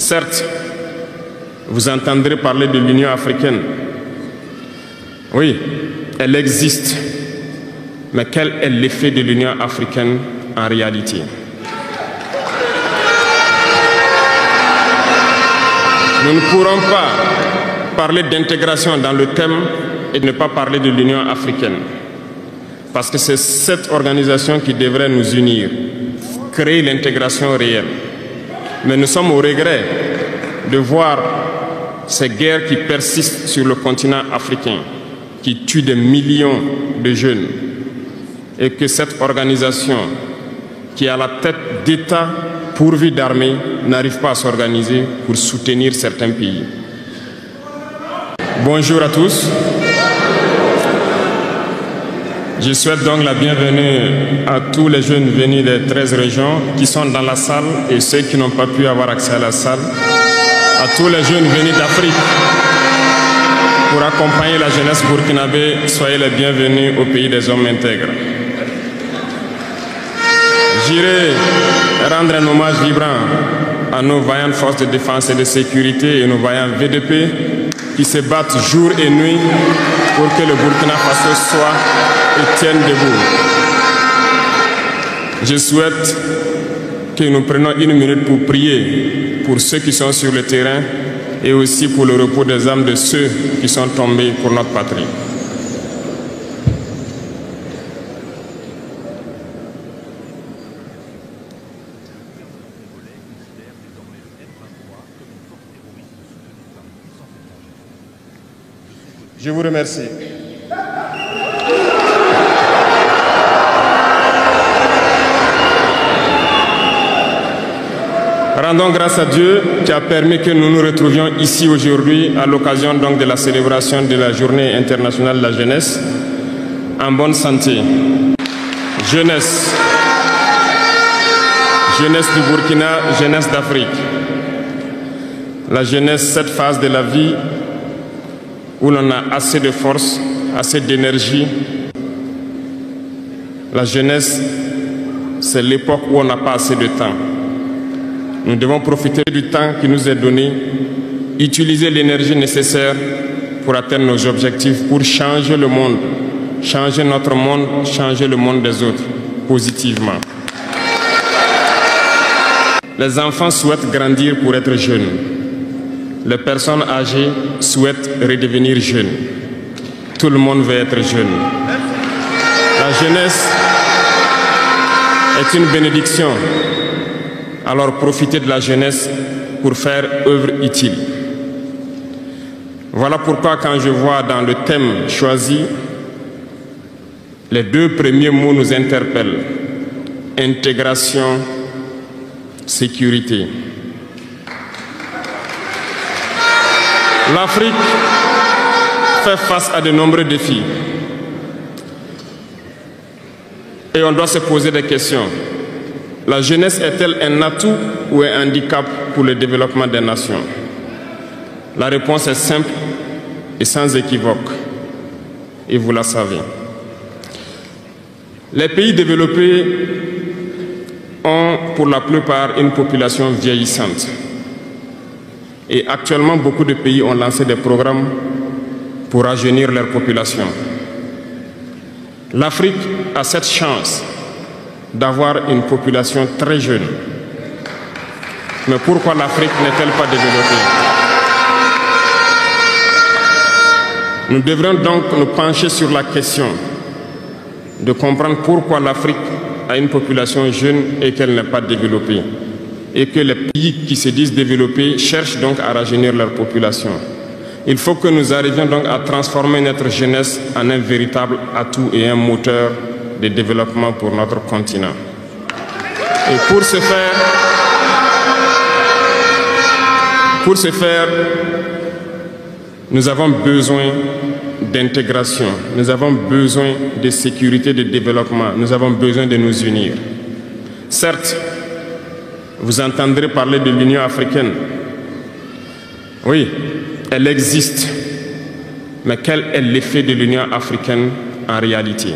Certes, vous entendrez parler de l'Union africaine. Oui, elle existe. Mais quel est l'effet de l'Union africaine en réalité? Nous ne pourrons pas parler d'intégration dans le thème et ne pas parler de l'Union africaine. Parce que c'est cette organisation qui devrait nous unir, créer l'intégration réelle. Mais nous sommes au regret de voir ces guerres qui persistent sur le continent africain, qui tuent des millions de jeunes, et que cette organisation, qui est à la tête d'États pourvus d'armées, n'arrive pas à s'organiser pour soutenir certains pays. Bonjour à tous. Je souhaite donc la bienvenue à tous les jeunes venus des 13 régions qui sont dans la salle et ceux qui n'ont pas pu avoir accès à la salle. À tous les jeunes venus d'Afrique pour accompagner la jeunesse burkinabé, soyez les bienvenus au pays des hommes intègres. J'irai rendre un hommage vibrant à nos vaillantes forces de défense et de sécurité et nos vaillants VDP qui se battent jour et nuit pour que le Burkina Faso soit et tienne debout. Je souhaite que nous prenions une minute pour prier pour ceux qui sont sur le terrain et aussi pour le repos des âmes de ceux qui sont tombés pour notre patrie. Je vous remercie. Rendons grâce à Dieu qui a permis que nous nous retrouvions ici aujourd'hui à l'occasion donc de la célébration de la Journée internationale de la jeunesse en bonne santé. Jeunesse. Jeunesse du Burkina, jeunesse d'Afrique. La jeunesse, cette phase de la vie où l'on a assez de force, assez d'énergie. La jeunesse, c'est l'époque où on n'a pas assez de temps. Nous devons profiter du temps qui nous est donné, utiliser l'énergie nécessaire pour atteindre nos objectifs, pour changer le monde, changer notre monde, changer le monde des autres, positivement. Les enfants souhaitent grandir pour être jeunes. Les personnes âgées souhaitent redevenir jeunes. Tout le monde veut être jeune. La jeunesse est une bénédiction. Alors profitez de la jeunesse pour faire œuvre utile. Voilà pourquoi quand je vois dans le thème choisi, les deux premiers mots nous interpellent. Intégration, sécurité. L'Afrique fait face à de nombreux défis. Et on doit se poser des questions. La jeunesse est-elle un atout ou un handicap pour le développement des nations? La réponse est simple et sans équivoque. Et vous la savez. Les pays développés ont pour la plupart une population vieillissante. Et actuellement, beaucoup de pays ont lancé des programmes pour rajeunir leur population. L'Afrique a cette chance d'avoir une population très jeune. Mais pourquoi l'Afrique n'est-elle pas développée? Nous devrions donc nous pencher sur la question de comprendre pourquoi l'Afrique a une population jeune et qu'elle n'est pas développée. Et que les pays qui se disent développés cherchent donc à rajeunir leur population. Il faut que nous arrivions donc à transformer notre jeunesse en un véritable atout et un moteur de développement pour notre continent. Et pour ce faire, nous avons besoin d'intégration, nous avons besoin de sécurité, de développement, nous avons besoin de nous unir. Certes, vous entendrez parler de l'Union africaine. Oui, elle existe. Mais quel est l'effet de l'Union africaine en réalité?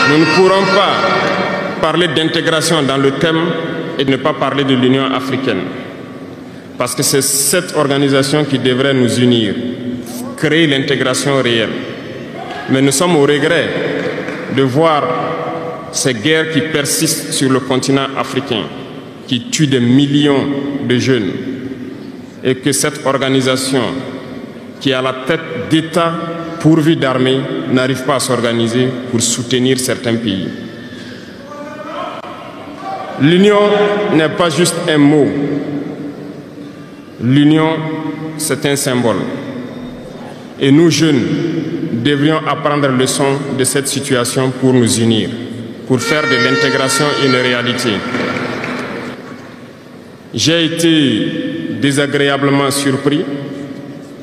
Nous ne pourrons pas parler d'intégration dans le thème et de ne pas parler de l'Union africaine. Parce que c'est cette organisation qui devrait nous unir, créer l'intégration réelle. Mais nous sommes au regret de voir ces guerres qui persistent sur le continent africain, qui tuent des millions de jeunes, et que cette organisation, qui est à la tête d'États pourvus d'armées, n'arrive pas à s'organiser pour soutenir certains pays. L'union n'est pas juste un mot. L'union, c'est un symbole. Et nous, jeunes, devrions apprendre leçon de cette situation pour nous unir, pour faire de l'intégration une réalité. J'ai été désagréablement surpris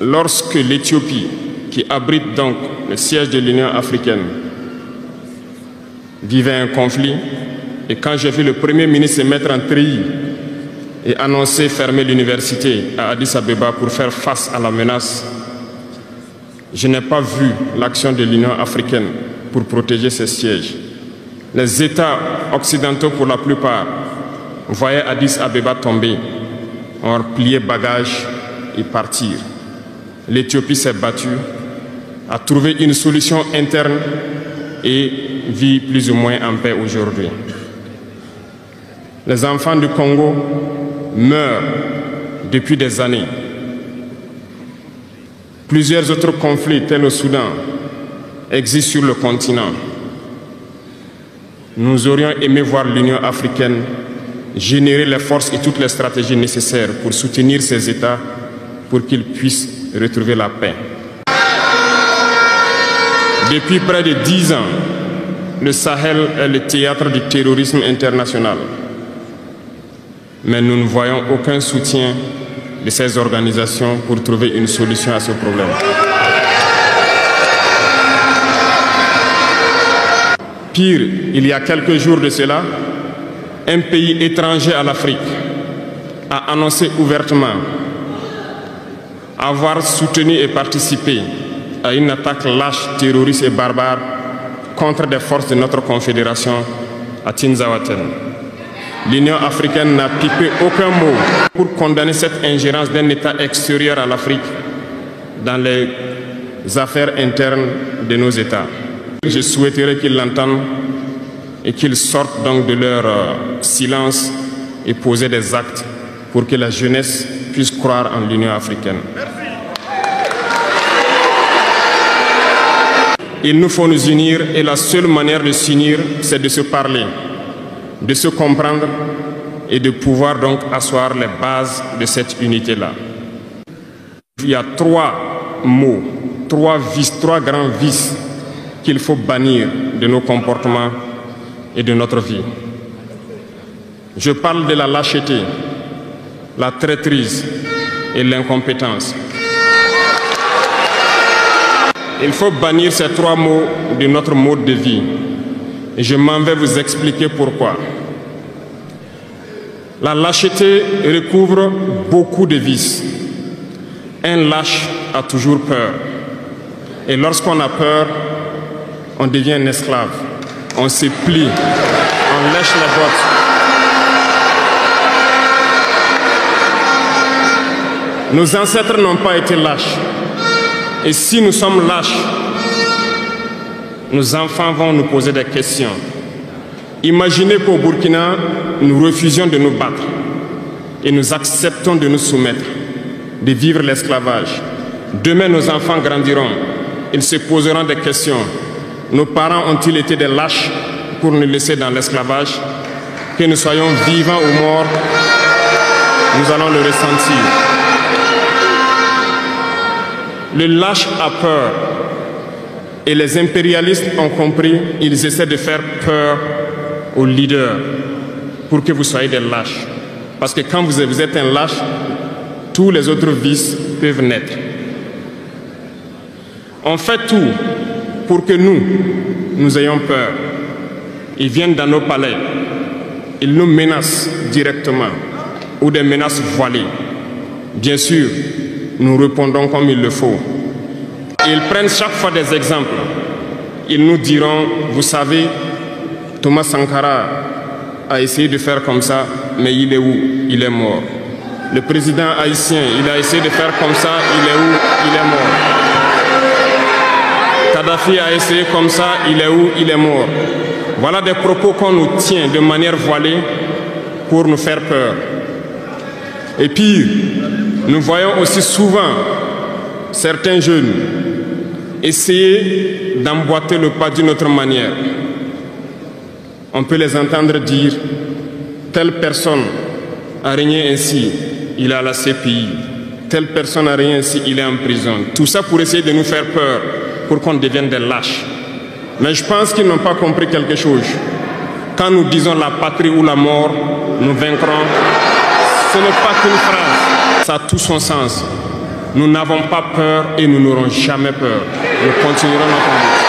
lorsque l'Éthiopie, qui abrite donc le siège de l'Union africaine, vivait un conflit. Et quand j'ai vu le Premier ministre se mettre en treillis et annoncer fermer l'université à Addis Abeba pour faire face à la menace, je n'ai pas vu l'action de l'Union africaine pour protéger ses sièges. Les États occidentaux, pour la plupart, voyaient Addis Abeba tomber, ont plié bagages et partir. L'Éthiopie s'est battue, a trouvé une solution interne et vit plus ou moins en paix aujourd'hui. Les enfants du Congo meurent depuis des années. Plusieurs autres conflits, tels au Soudan, existent sur le continent. Nous aurions aimé voir l'Union africaine générer les forces et toutes les stratégies nécessaires pour soutenir ces États pour qu'ils puissent retrouver la paix. Depuis près de 10 ans, le Sahel est le théâtre du terrorisme international. Mais nous ne voyons aucun soutien de ces organisations pour trouver une solution à ce problème. Pire, il y a quelques jours de cela, un pays étranger à l'Afrique a annoncé ouvertement avoir soutenu et participé à une attaque lâche, terroriste et barbare contre des forces de notre confédération à Tinzaouaten. L'Union africaine n'a pipé aucun mot pour condamner cette ingérence d'un État extérieur à l'Afrique dans les affaires internes de nos États. Je souhaiterais qu'ils l'entendent et qu'ils sortent donc de leur silence et poser des actes pour que la jeunesse puisse croire en l'Union africaine. Il nous faut nous unir et la seule manière de s'unir, c'est de se parler, de se comprendre et de pouvoir donc asseoir les bases de cette unité-là. Il y a 3 mots, 3 vices, 3 grands vices qu'il faut bannir de nos comportements et de notre vie. Je parle de la lâcheté, la traîtrise et l'incompétence. Il faut bannir ces 3 mots de notre mode de vie. Et je m'en vais vous expliquer pourquoi. La lâcheté recouvre beaucoup de vices. Un lâche a toujours peur. Et lorsqu'on a peur, on devient un esclave. On se plie, on lèche les bottes. Nos ancêtres n'ont pas été lâches. Et si nous sommes lâches, nos enfants vont nous poser des questions. Imaginez qu'au Burkina, nous refusions de nous battre et nous acceptons de nous soumettre, de vivre l'esclavage. Demain, nos enfants grandiront. Ils se poseront des questions. Nos parents ont-ils été des lâches pour nous laisser dans l'esclavage? Que nous soyons vivants ou morts, nous allons le ressentir. Le lâche a peur. Et les impérialistes ont compris, ils essaient de faire peur aux leaders pour que vous soyez des lâches. Parce que quand vous êtes un lâche, tous les autres vices peuvent naître. On fait tout pour que nous ayons peur. Ils viennent dans nos palais, ils nous menacent directement ou des menaces voilées. Bien sûr, nous répondons comme il le faut. Ils prennent chaque fois des exemples. Ils nous diront, vous savez, Thomas Sankara a essayé de faire comme ça, mais il est où? Il est mort. Le président haïtien, il a essayé de faire comme ça, il est où? Il est mort. Kadhafi a essayé comme ça, il est où? Il est mort. Voilà des propos qu'on nous tient de manière voilée pour nous faire peur. Et pire, nous voyons aussi souvent certains jeunes essayer d'emboîter le pas d'une autre manière. On peut les entendre dire « telle personne a régné ainsi, il est à la CPI. Telle personne a régné ainsi, il est en prison. » Tout ça pour essayer de nous faire peur, pour qu'on devienne des lâches. Mais je pense qu'ils n'ont pas compris quelque chose. Quand nous disons la patrie ou la mort, nous vaincrons, ce n'est pas qu'une phrase, ça a tout son sens. Nous n'avons pas peur et nous n'aurons jamais peur. Nous continuerons notre lutte.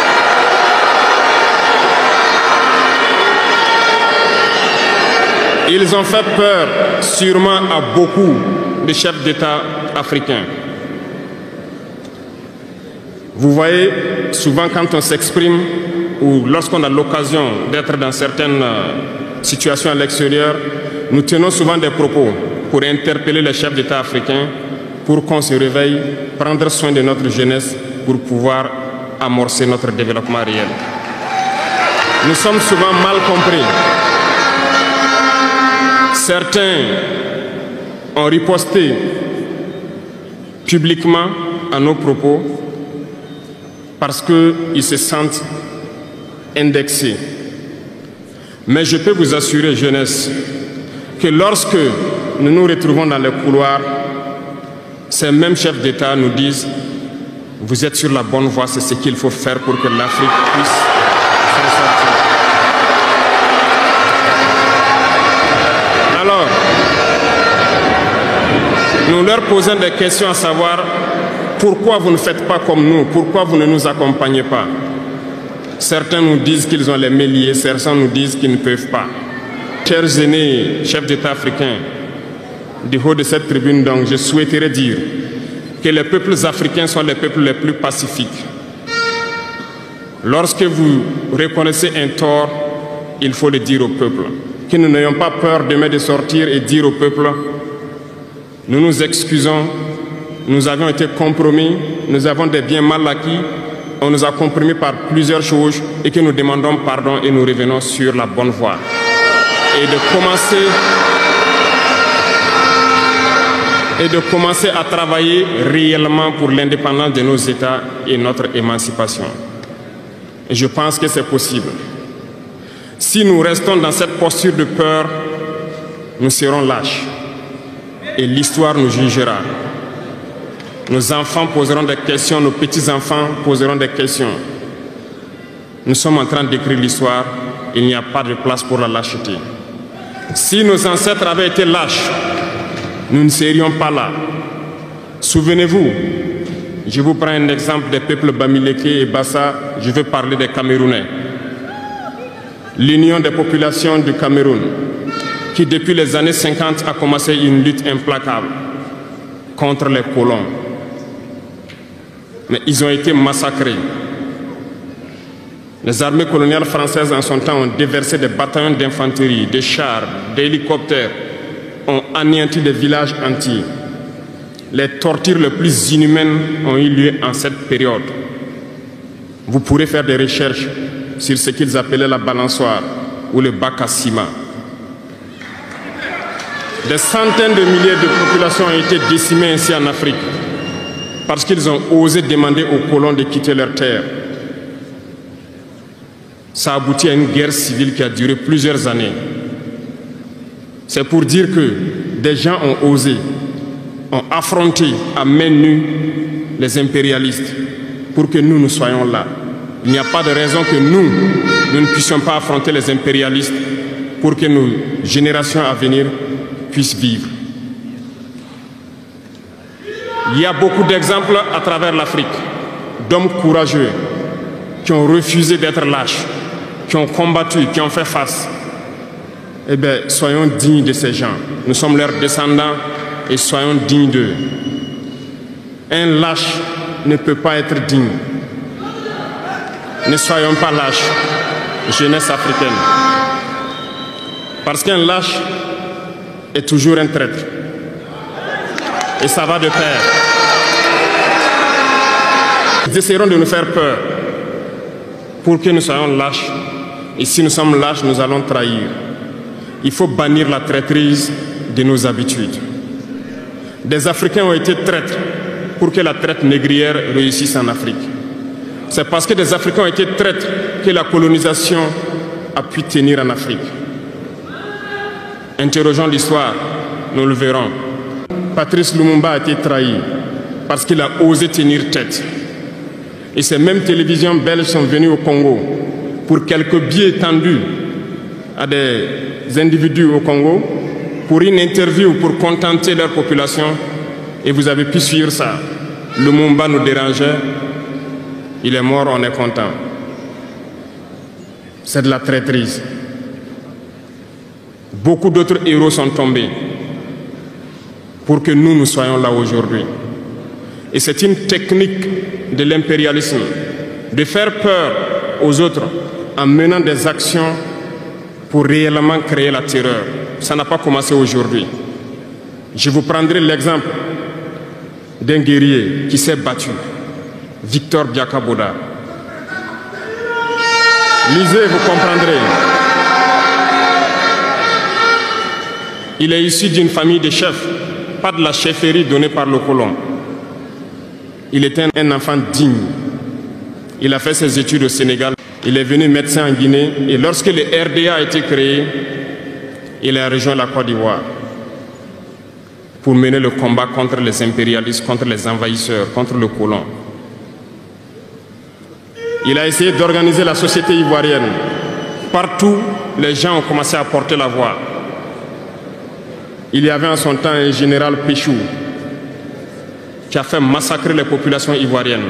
Ils ont fait peur sûrement à beaucoup de chefs d'État africains. Vous voyez, souvent quand on s'exprime ou lorsqu'on a l'occasion d'être dans certaines situations à l'extérieur, nous tenons souvent des propos pour interpeller les chefs d'État africains pour qu'on se réveille, prendre soin de notre jeunesse pour pouvoir amorcer notre développement réel. Nous sommes souvent mal compris. Certains ont riposté publiquement à nos propos parce qu'ils se sentent indexés. Mais je peux vous assurer, jeunesse, que lorsque nous nous retrouvons dans les couloirs, ces mêmes chefs d'État nous disent « Vous êtes sur la bonne voie, c'est ce qu'il faut faire pour que l'Afrique puisse s'en sortir. » Alors, nous leur posons des questions à savoir pourquoi vous ne faites pas comme nous, pourquoi vous ne nous accompagnez pas. Certains nous disent qu'ils ont les mains liées, certains nous disent qu'ils ne peuvent pas. Chers aînés, chefs d'État africains, du haut de cette tribune, donc, je souhaiterais dire que les peuples africains sont les peuples les plus pacifiques. Lorsque vous reconnaissez un tort, il faut le dire au peuple. Que nous n'ayons pas peur demain de sortir et dire au peuple, nous nous excusons, nous avons été compromis, nous avons des biens mal acquis, on nous a compromis par plusieurs choses et que nous demandons pardon et nous revenons sur la bonne voie. Et de commencer à travailler réellement pour l'indépendance de nos États et notre émancipation. Et je pense que c'est possible. Si nous restons dans cette posture de peur, nous serons lâches. Et l'histoire nous jugera. Nos enfants poseront des questions, nos petits-enfants poseront des questions. Nous sommes en train d'écrire l'histoire, il n'y a pas de place pour la lâcheté. Si nos ancêtres avaient été lâches, nous ne serions pas là. Souvenez-vous, je vous prends un exemple des peuples Bamileke et Bassa, je vais parler des Camerounais. L'Union des populations du Cameroun, qui depuis les années 50 a commencé une lutte implacable contre les colons. Mais ils ont été massacrés. Les armées coloniales françaises en son temps ont déversé des bataillons d'infanterie, des chars, des hélicoptères, ont anéanti des villages entiers. Les tortures les plus inhumaines ont eu lieu en cette période. Vous pourrez faire des recherches sur ce qu'ils appelaient la balançoire ou le bac à ciment. Des centaines de milliers de populations ont été décimées ainsi en Afrique parce qu'ils ont osé demander aux colons de quitter leurs terres. Ça a abouti à une guerre civile qui a duré plusieurs années. C'est pour dire que des gens ont osé, ont affronté à main nue les impérialistes pour que nous soyons là. Il n'y a pas de raison que nous ne puissions pas affronter les impérialistes pour que nos générations à venir puissent vivre. Il y a beaucoup d'exemples à travers l'Afrique d'hommes courageux qui ont refusé d'être lâches, qui ont combattu, qui ont fait face. Eh bien, soyons dignes de ces gens. Nous sommes leurs descendants et soyons dignes d'eux. Un lâche ne peut pas être digne. Ne soyons pas lâches, jeunesse africaine. Parce qu'un lâche est toujours un traître. Et ça va de pair. Ils essaieront de nous faire peur pour que nous soyons lâches. Et si nous sommes lâches, nous allons trahir. Il faut bannir la traîtrise de nos habitudes. Des Africains ont été traîtres pour que la traite négrière réussisse en Afrique. C'est parce que des Africains ont été traîtres que la colonisation a pu tenir en Afrique. Interrogeons l'histoire, nous le verrons. Patrice Lumumba a été trahi parce qu'il a osé tenir tête. Et ces mêmes télévisions belges sont venues au Congo pour quelques billets tendus à des individus au Congo pour une interview, pour contenter leur population. Et vous avez pu suivre ça. Lumumba nous dérangeait. Il est mort, on est content. C'est de la traîtrise. Beaucoup d'autres héros sont tombés pour que nous soyons là aujourd'hui. Et c'est une technique de l'impérialisme, de faire peur aux autres en menant des actions pour réellement créer la terreur. Ça n'a pas commencé aujourd'hui. Je vous prendrai l'exemple d'un guerrier qui s'est battu, Victor Biakaboda. Lisez, vous comprendrez. Il est issu d'une famille de chefs, pas de la chefferie donnée par le colon. Il était un enfant digne. Il a fait ses études au Sénégal. Il est venu médecin en Guinée. Et lorsque le RDA a été créé, il a rejoint la Côte d'Ivoire pour mener le combat contre les impérialistes, contre les envahisseurs, contre le colon. Il a essayé d'organiser la société ivoirienne. Partout, les gens ont commencé à porter la voix. Il y avait en son temps un général Péchou qui a fait massacrer les populations ivoiriennes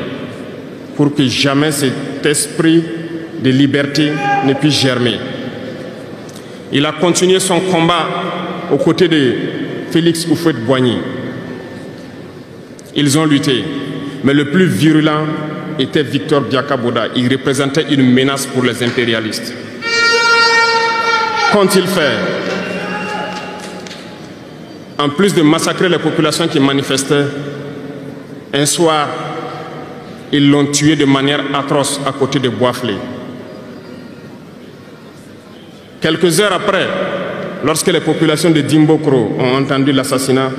pour que jamais cet esprit de liberté ne puisse germer. Il a continué son combat aux côtés de Félix Houphouët-Boigny. Ils ont lutté, mais le plus virulent était Victor Biakaboda. Il représentait une menace pour les impérialistes. Qu'ont-ils fait? En plus de massacrer les populations qui manifestaient, un soir, ils l'ont tué de manière atroce à côté de Boisflé. Quelques heures après, lorsque les populations de Dimbokro ont entendu l'assassinat,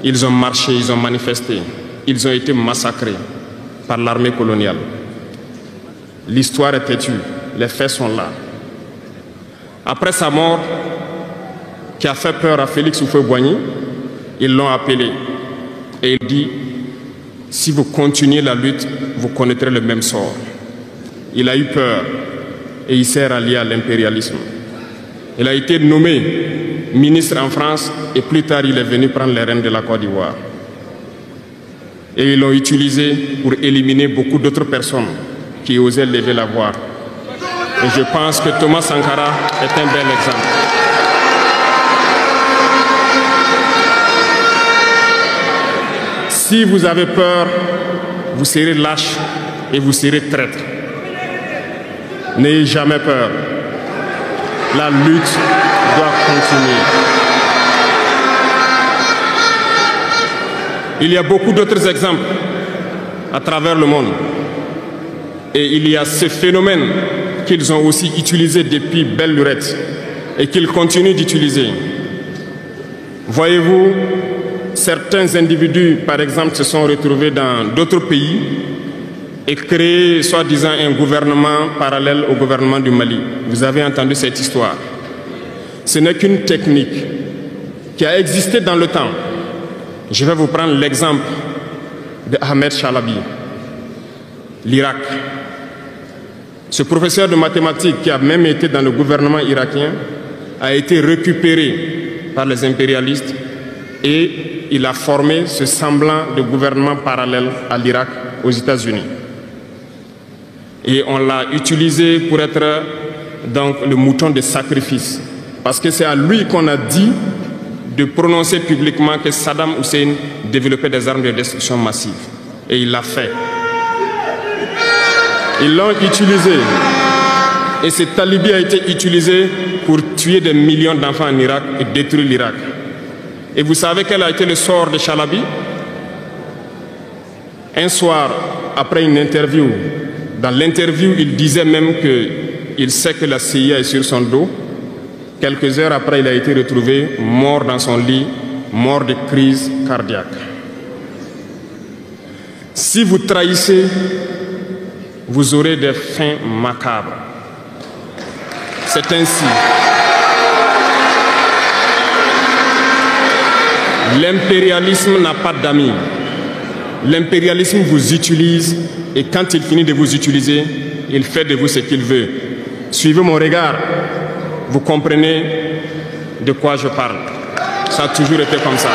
ils ont marché, ils ont manifesté, ils ont été massacrés par l'armée coloniale. L'histoire est têtue, les faits sont là. Après sa mort, qui a fait peur à Félix Houphouët-Boigny, ils l'ont appelé et il dit: si vous continuez la lutte, vous connaîtrez le même sort. Il a eu peur et il s'est rallié à l'impérialisme. Il a été nommé ministre en France et plus tard il est venu prendre les rênes de la Côte d'Ivoire. Et ils l'ont utilisé pour éliminer beaucoup d'autres personnes qui osaient lever la voix. Et je pense que Thomas Sankara est un bel exemple. Si vous avez peur, vous serez lâche et vous serez traître. N'ayez jamais peur. La lutte doit continuer. Il y a beaucoup d'autres exemples à travers le monde. Et il y a ce phénomène qu'ils ont aussi utilisé depuis belle lurette et qu'ils continuent d'utiliser. Voyez-vous, certains individus, par exemple, se sont retrouvés dans d'autres pays et créé soi-disant un gouvernement parallèle au gouvernement du Mali. Vous avez entendu cette histoire. Ce n'est qu'une technique qui a existé dans le temps. Je vais vous prendre l'exemple de Ahmed Chalabi, l'Irak. Ce professeur de mathématiques qui a même été dans le gouvernement irakien a été récupéré par les impérialistes et il a formé ce semblant de gouvernement parallèle à l'Irak, aux États-Unis. Et on l'a utilisé pour être donc le mouton de sacrifice. Parce que c'est à lui qu'on a dit de prononcer publiquement que Saddam Hussein développait des armes de destruction massive. Et il l'a fait. Ils l'ont utilisé Et cet alibi a été utilisé pour tuer des millions d'enfants en Irak et détruire l'Irak. Et vous savez quel a été le sort de Chalabi? Un soir, après une interview, dans l'interview, il disait même qu'il sait que la CIA est sur son dos. Quelques heures après, il a été retrouvé mort dans son lit, mort de crise cardiaque. Si vous trahissez, vous aurez des fins macabres. C'est ainsi. L'impérialisme n'a pas d'amis. L'impérialisme vous utilise et quand il finit de vous utiliser, il fait de vous ce qu'il veut. Suivez mon regard, vous comprenez de quoi je parle. Ça a toujours été comme ça.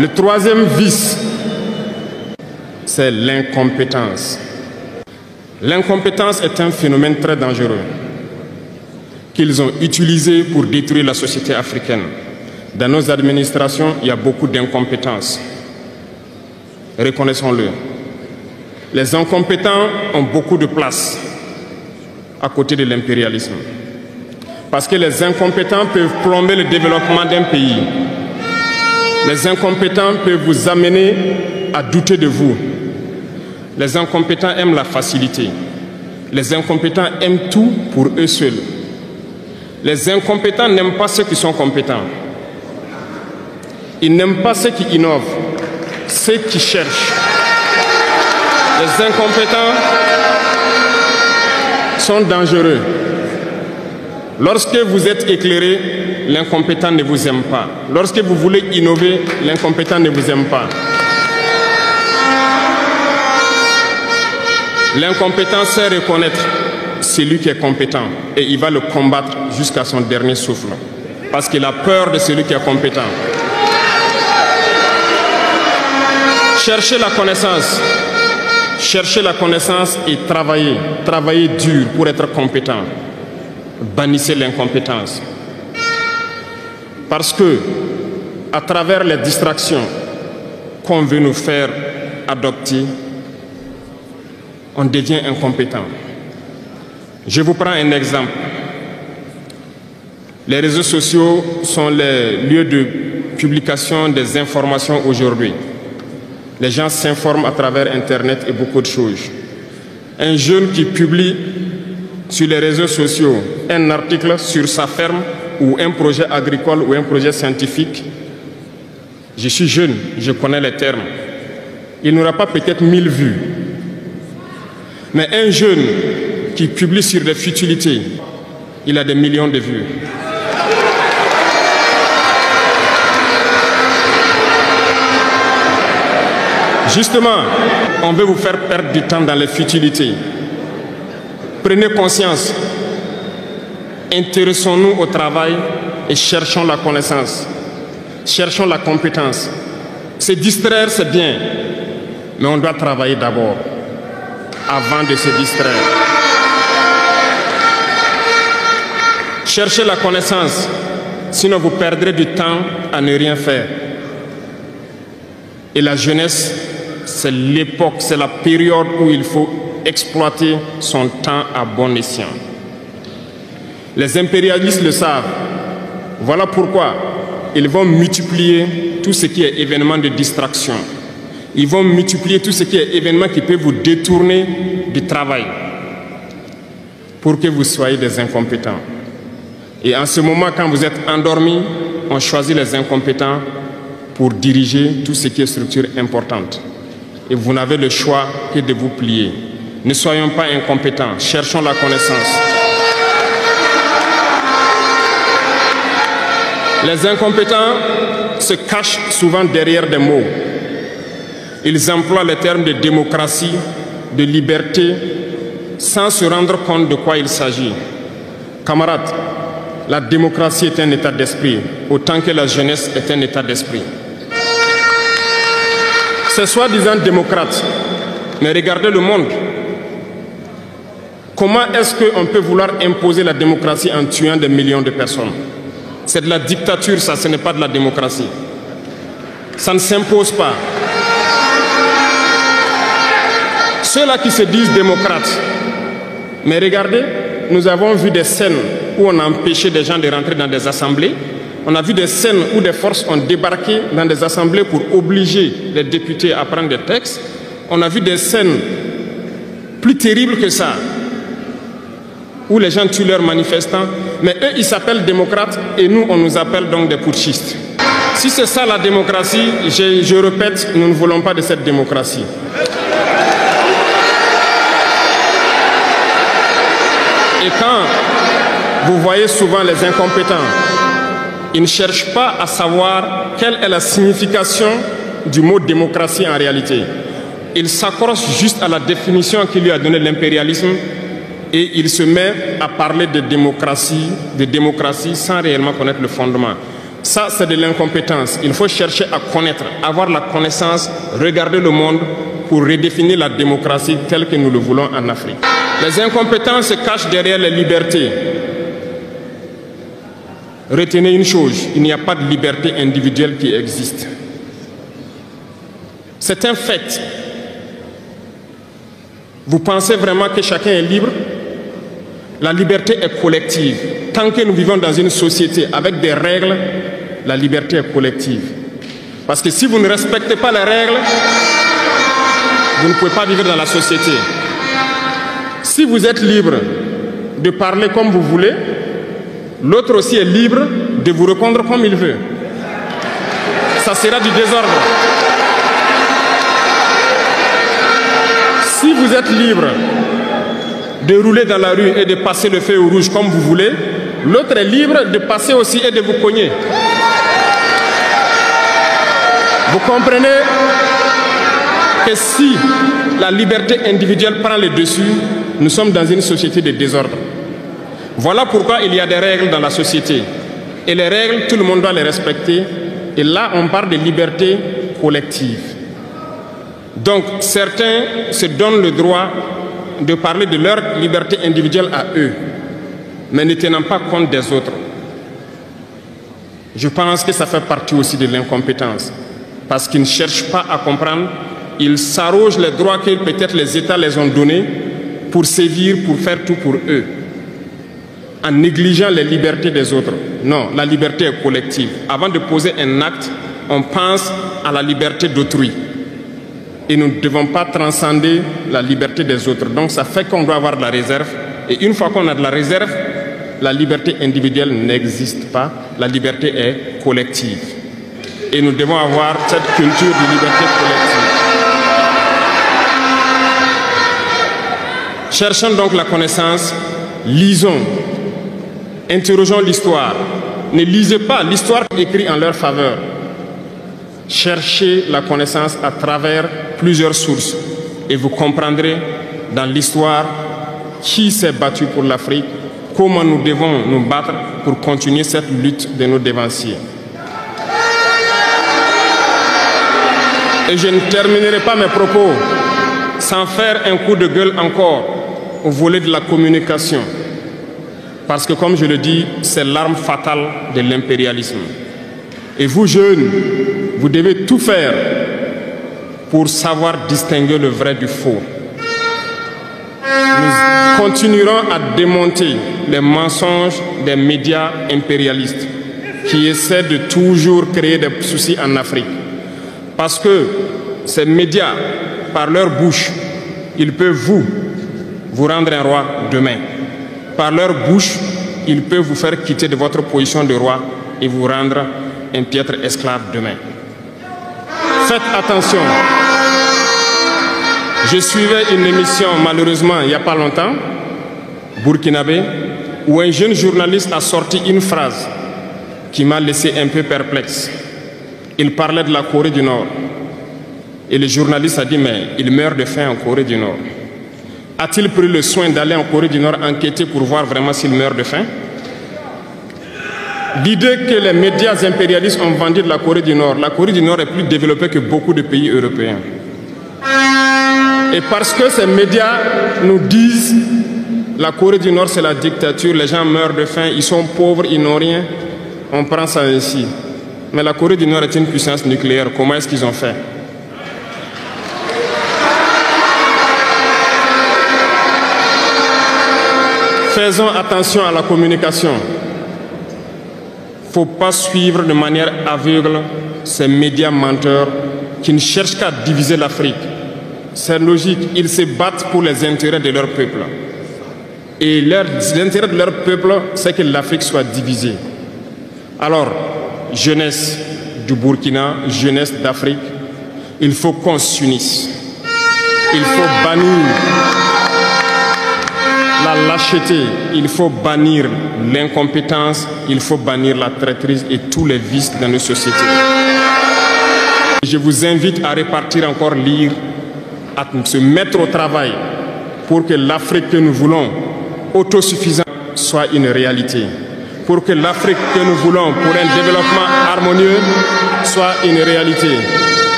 Le troisième vice, c'est l'incompétence. L'incompétence est un phénomène très dangereux qu'ils ont utilisé pour détruire la société africaine. Dans nos administrations, il y a beaucoup d'incompétence. Reconnaissons-le. Les incompétents ont beaucoup de place à côté de l'impérialisme. Parce que les incompétents peuvent plomber le développement d'un pays. Les incompétents peuvent vous amener à douter de vous. Les incompétents aiment la facilité. Les incompétents aiment tout pour eux seuls. Les incompétents n'aiment pas ceux qui sont compétents. Ils n'aiment pas ceux qui innovent, ceux qui cherchent. Les incompétents sont dangereux. Lorsque vous êtes éclairé, l'incompétent ne vous aime pas. Lorsque vous voulez innover, l'incompétent ne vous aime pas. L'incompétent sait reconnaître celui qui est compétent et il va le combattre jusqu'à son dernier souffle parce qu'il a peur de celui qui est compétent. Cherchez la connaissance et travaillez dur pour être compétent. Bannissez l'incompétence. Parce que, à travers les distractions qu'on veut nous faire adopter, on devient incompétent. Je vous prends un exemple. Les réseaux sociaux sont les lieux de publication des informations aujourd'hui. Les gens s'informent à travers Internet et beaucoup de choses. Un jeune qui publie sur les réseaux sociaux un article sur sa ferme ou un projet agricole ou un projet scientifique, je suis jeune, je connais les termes. Il n'aura pas peut-être 1000 vues. Mais un jeune qui publie sur des futilités, il a des millions de vues. Justement, on veut vous faire perdre du temps dans les futilités. Prenez conscience. Intéressons-nous au travail et cherchons la connaissance. Cherchons la compétence. Se distraire, c'est bien, mais on doit travailler d'abord, avant de se distraire. Cherchez la connaissance, sinon vous perdrez du temps à ne rien faire. Et la jeunesse, c'est l'époque, c'est la période où il faut exploiter son temps à bon escient. Les impérialistes le savent. Voilà pourquoi ils vont multiplier tout ce qui est événement de distraction. Ils vont multiplier tout ce qui est événement qui peut vous détourner du travail pour que vous soyez des incompétents. Et en ce moment, quand vous êtes endormis, on choisit les incompétents pour diriger tout ce qui est structure importante. Et vous n'avez le choix que de vous plier. Ne soyons pas incompétents, cherchons la connaissance. Les incompétents se cachent souvent derrière des mots. Ils emploient les termes de démocratie, de liberté, sans se rendre compte de quoi il s'agit. Camarades, la démocratie est un état d'esprit, autant que la jeunesse est un état d'esprit. C'est soi-disant démocrate, mais regardez le monde. Comment est-ce qu'on peut vouloir imposer la démocratie en tuant des millions de personnes? C'est de la dictature, ça, ce n'est pas de la démocratie. Ça ne s'impose pas. Ceux-là qui se disent démocrates, mais regardez, nous avons vu des scènes où on a empêché des gens de rentrer dans des assemblées. On a vu des scènes où des forces ont débarqué dans des assemblées pour obliger les députés à prendre des textes. On a vu des scènes plus terribles que ça, où les gens tuent leurs manifestants. Mais eux, ils s'appellent démocrates et nous, on nous appelle donc des putschistes. Si c'est ça la démocratie, je répète, nous ne voulons pas de cette démocratie. Et quand vous voyez souvent les incompétents, ils ne cherchent pas à savoir quelle est la signification du mot démocratie en réalité. Ils s'accrochent juste à la définition qui lui a donné l'impérialisme et il se met à parler de démocratie sans réellement connaître le fondement. Ça, c'est de l'incompétence. Il faut chercher à connaître, avoir la connaissance, regarder le monde pour redéfinir la démocratie telle que nous le voulons en Afrique. Les incompétents se cachent derrière les libertés. Retenez une chose, il n'y a pas de liberté individuelle qui existe. C'est un fait. Vous pensez vraiment que chacun est libre? La liberté est collective. Tant que nous vivons dans une société avec des règles, la liberté est collective. Parce que si vous ne respectez pas les règles, vous ne pouvez pas vivre dans la société. Si vous êtes libre de parler comme vous voulez, l'autre aussi est libre de vous répondre comme il veut. Ça sera du désordre. Si vous êtes libre de rouler dans la rue et de passer le feu au rouge comme vous voulez, l'autre est libre de passer aussi et de vous cogner. Vous comprenez que si la liberté individuelle prend le dessus, nous sommes dans une société de désordre. Voilà pourquoi il y a des règles dans la société. Et les règles, tout le monde doit les respecter. Et là, on parle de liberté collective. Donc, certains se donnent le droit de parler de leur liberté individuelle à eux, mais ne tenant pas compte des autres. Je pense que ça fait partie aussi de l'incompétence, parce qu'ils ne cherchent pas à comprendre, ils s'arrogent les droits que peut-être les États les ont donnés pour sévir, pour faire tout pour eux, en négligeant les libertés des autres. Non, la liberté est collective. Avant de poser un acte, on pense à la liberté d'autrui. Et nous ne devons pas transcender la liberté des autres. Donc ça fait qu'on doit avoir de la réserve. Et une fois qu'on a de la réserve, la liberté individuelle n'existe pas. La liberté est collective. Et nous devons avoir cette culture de liberté collective. Cherchons donc la connaissance, lisons, interrogeons l'histoire. Ne lisez pas l'histoire écrite en leur faveur. Cherchez la connaissance à travers plusieurs sources et vous comprendrez dans l'histoire qui s'est battu pour l'Afrique, comment nous devons nous battre pour continuer cette lutte de nos dévanciers. Et je ne terminerai pas mes propos sans faire un coup de gueule encore au volet de la communication. Parce que comme je le dis, c'est l'arme fatale de l'impérialisme. Et vous jeunes, vous devez tout faire pour savoir distinguer le vrai du faux. Nous continuerons à démonter les mensonges des médias impérialistes qui essaient de toujours créer des soucis en Afrique. Parce que ces médias, par leur bouche, ils peuvent vous rendre un roi demain. Par leur bouche, ils peuvent vous faire quitter de votre position de roi et vous rendre un piètre esclave demain. Faites attention. Je suivais une émission, malheureusement, il n'y a pas longtemps, burkinabé, où un jeune journaliste a sorti une phrase qui m'a laissé un peu perplexe. Il parlait de la Corée du Nord. Et le journaliste a dit, mais il meurt de faim en Corée du Nord. A-t-il pris le soin d'aller en Corée du Nord enquêter pour voir vraiment s'il meurt de faim? L'idée que les médias impérialistes ont vendu de la Corée du Nord est plus développée que beaucoup de pays européens. Et parce que ces médias nous disent la Corée du Nord c'est la dictature, les gens meurent de faim, ils sont pauvres, ils n'ont rien, on prend ça ainsi. Mais la Corée du Nord est une puissance nucléaire, comment est-ce qu'ils ont fait? Faisons attention à la communication. Il ne faut pas suivre de manière aveugle ces médias menteurs qui ne cherchent qu'à diviser l'Afrique. C'est logique, ils se battent pour les intérêts de leur peuple. Et l'intérêt de leur peuple, c'est que l'Afrique soit divisée. Alors, jeunesse du Burkina, jeunesse d'Afrique, il faut qu'on s'unisse. Il faut bannir la lâcheté, il faut bannir l'incompétence, il faut bannir la traîtrise et tous les vices dans nos sociétés. Je vous invite à repartir encore lire, à se mettre au travail pour que l'Afrique que nous voulons, autosuffisante, soit une réalité. Pour que l'Afrique que nous voulons pour un développement harmonieux soit une réalité.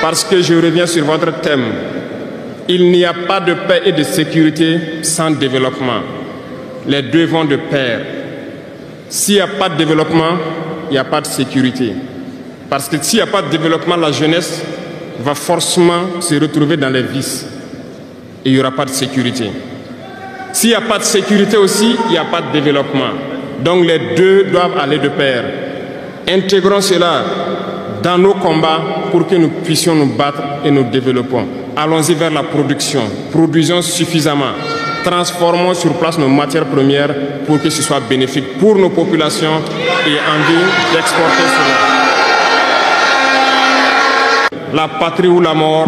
Parce que je reviens sur votre thème. Il n'y a pas de paix et de sécurité sans développement. Les deux vont de pair. S'il n'y a pas de développement, il n'y a pas de sécurité. Parce que s'il n'y a pas de développement, la jeunesse va forcément se retrouver dans les vices. Et il n'y aura pas de sécurité. S'il n'y a pas de sécurité aussi, il n'y a pas de développement. Donc les deux doivent aller de pair. Intégrons cela dans nos combats pour que nous puissions nous battre et nous développons. Allons-y vers la production. Produisons suffisamment. Transformons sur place nos matières premières pour que ce soit bénéfique pour nos populations et envie d'exporter cela. La patrie ou la mort.